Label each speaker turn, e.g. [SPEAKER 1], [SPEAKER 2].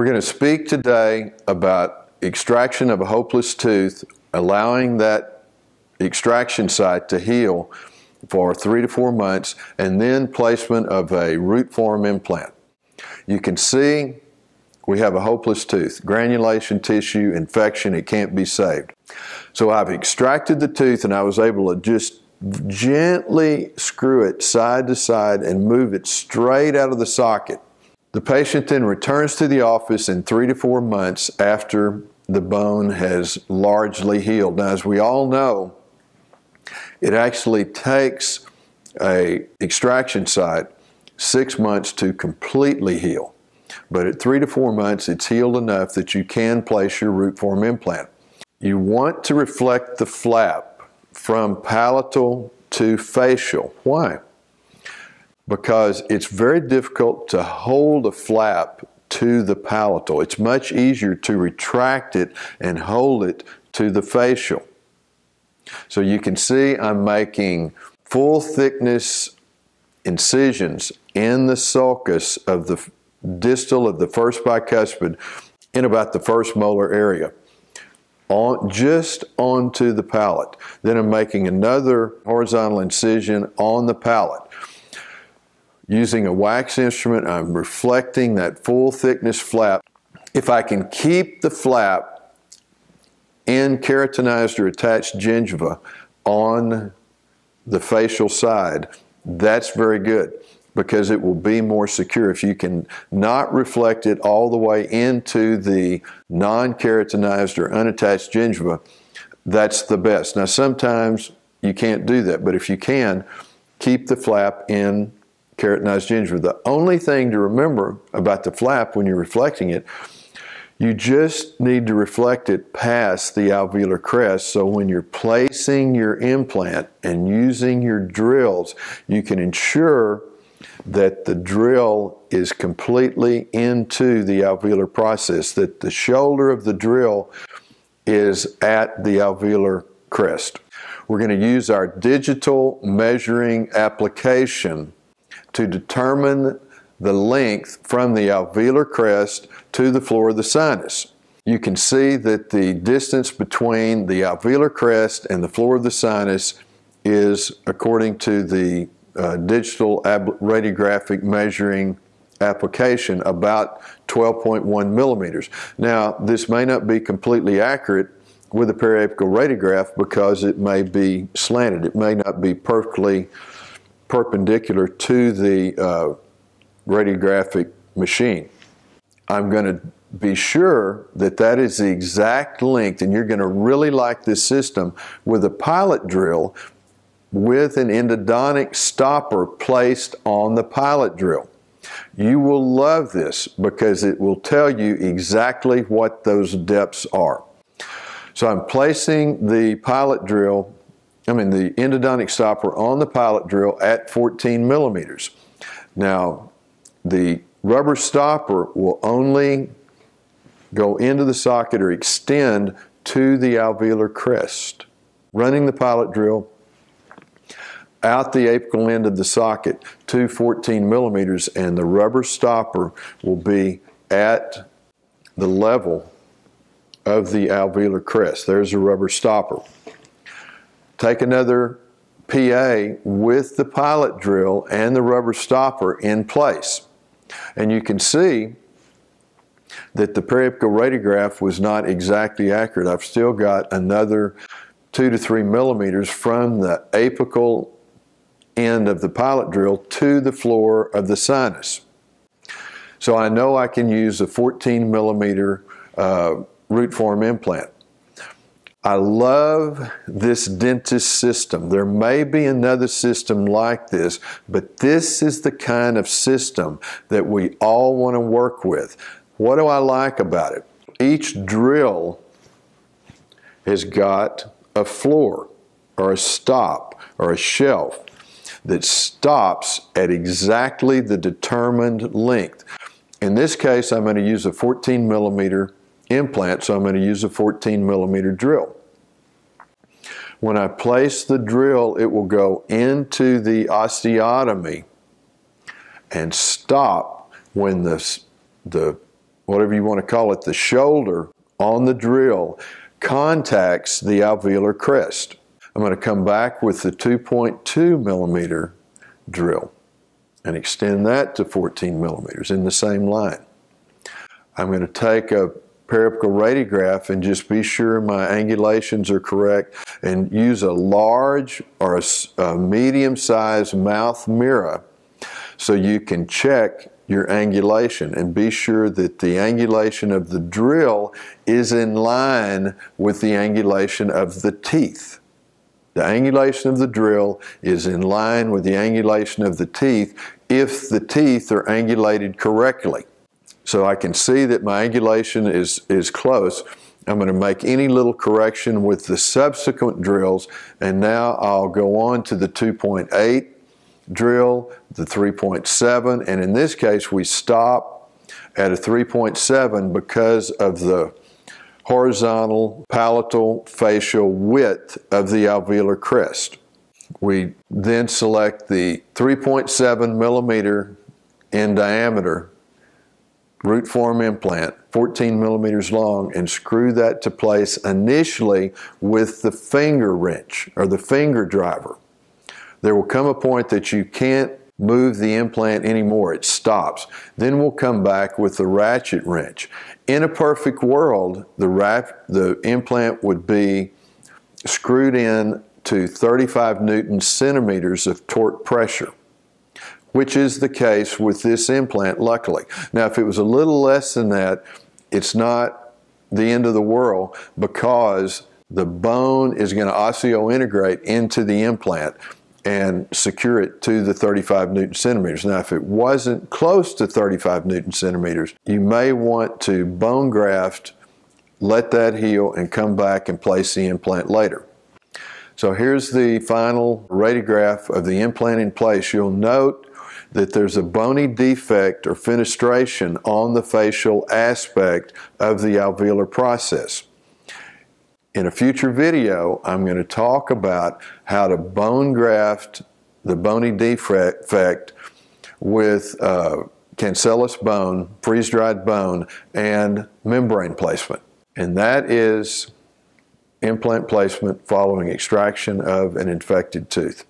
[SPEAKER 1] going to speak today about extraction of a hopeless tooth, allowing that extraction site to heal for 3 to 4 months, and then placement of a root form implant. You can see we have a hopeless tooth, granulation tissue, infection, it can't be saved. So I've extracted the tooth and I was able to just gently screw it side to side and move it straight out of the socket. The patient then returns to the office in 3 to 4 months after the bone has largely healed. Now, as we all know, it actually takes an extraction site 6 months to completely heal. But at 3 to 4 months, it's healed enough that you can place your root form implant. You want to reflect the flap from palatal to facial. Why? Because it's very difficult to hold a flap to the palatal. It's much easier to retract it and hold it to the facial. So you can see I'm making full thickness incisions in the sulcus of the distal of the first bicuspid in about the first molar area, just onto the palate. Then I'm making another horizontal incision on the palate. Using a wax instrument, I'm reflecting that full thickness flap. If I can keep the flap in keratinized or attached gingiva on the facial side, that's very good, because it will be more secure. If you can not reflect it all the way into the non-keratinized or unattached gingiva, that's the best. Now, sometimes you can't do that, but if you can, keep the flap in keratinized gingiva. The only thing to remember about the flap when you're reflecting it, you just need to reflect it past the alveolar crest, so when you're placing your implant and using your drills, you can ensure that the drill is completely into the alveolar process, that the shoulder of the drill is at the alveolar crest. We're going to use our digital measuring application to determine the length from the alveolar crest to the floor of the sinus. You can see that the distance between the alveolar crest and the floor of the sinus is, according to the digital radiographic measuring application, about 12.1 millimeters. Now, this may not be completely accurate with a periapical radiograph because it may be slanted. It may not be perfectly perpendicular to the radiographic machine. I'm going to be sure that that is the exact length, and you're going to really like this system with a pilot drill with an endodontic stopper placed on the pilot drill. You will love this because it will tell you exactly what those depths are. So I'm placing the the endodontic stopper on the pilot drill at 14 millimeters. Now, the rubber stopper will only go into the socket or extend to the alveolar crest. Running the pilot drill out the apical end of the socket to 14 millimeters, and the rubber stopper will be at the level of the alveolar crest. There's a rubber stopper. Take another PA with the pilot drill and the rubber stopper in place. And you can see that the periapical radiograph was not exactly accurate. I've still got another 2 to 3 millimeters from the apical end of the pilot drill to the floor of the sinus. So I know I can use a 14 millimeter root form implant. I love this dentist system. There may be another system like this, but this is the kind of system that we all want to work with. What do I like about it? Each drill has got a floor or a stop or a shelf that stops at exactly the determined length. In this case, I'm going to use a 14 millimeter implant, so I'm going to use a 14 millimeter drill. When I place the drill, it will go into the osteotomy and stop when the whatever you want to call it, the shoulder on the drill contacts the alveolar crest. I'm going to come back with the 2.2 millimeter drill and extend that to 14 millimeters in the same line. I'm going to take a periapical radiograph and just be sure my angulations are correct and use a large or a medium-sized mouth mirror so you can check your angulation and be sure that the angulation of the drill is in line with the angulation of the teeth. The angulation of the drill is in line with the angulation of the teeth if the teeth are angulated correctly. So I can see that my angulation is close. I'm going to make any little correction with the subsequent drills, and now I'll go on to the 2.8 drill, the 3.7, and in this case we stop at a 3.7 because of the horizontal palatal facial width of the alveolar crest. We then select the 3.7 millimeter in diameter root form implant, 14 millimeters long, and screw that to place initially with the finger wrench or the finger driver. There will come a point that you can't move the implant anymore. It stops. Then we'll come back with the ratchet wrench. In a perfect world, the implant would be screwed in to 35 Newton centimeters of torque pressure, which is the case with this implant, luckily. Now, if it was a little less than that, it's not the end of the world because the bone is going to osseointegrate into the implant and secure it to the 35 Newton centimeters. Now, if it wasn't close to 35 Newton centimeters, you may want to bone graft, let that heal, and come back and place the implant later. So here's the final radiograph of the implant in place. You'll note that there's a bony defect or fenestration on the facial aspect of the alveolar process. In a future video, I'm going to talk about how to bone graft the bony defect with cancellous bone, freeze-dried bone, and membrane placement. And that is implant placement following extraction of an infected tooth.